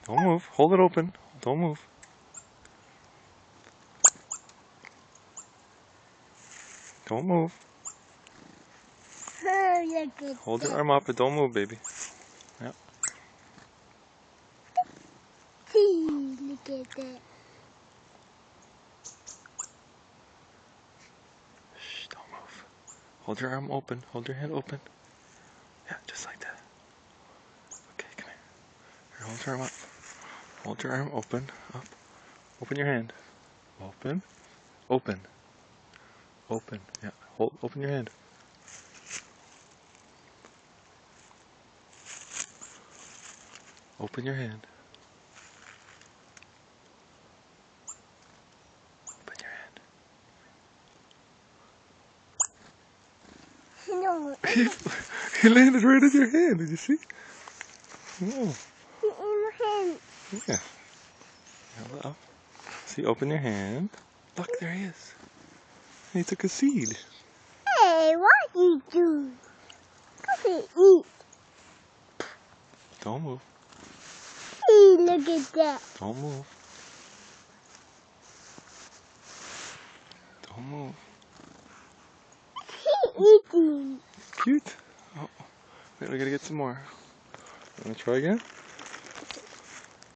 Don't move. Hold it open. Don't move. Don't move. Hold your arm up and don't move, baby. Yep. Look at that. Shh, don't move. Hold your arm open. Hold your hand open. Yeah, just like that. Okay, come here. Here, hold your arm up. Hold your arm open. Up. Open your hand. Open. Open. Open. Yeah. Open your hand. Open your hand. Open your hand. No. He landed right in your hand. Did you see? Oh. In my hand. Yeah. Hold it up. See, open your hand. Look, there he is. He took a seed. Hey, what you do? Come and eat. Don't move. Hey, look at that. Don't move. Don't move. He eating. Cute. Oh, wait, we gotta get some more. Want to try again?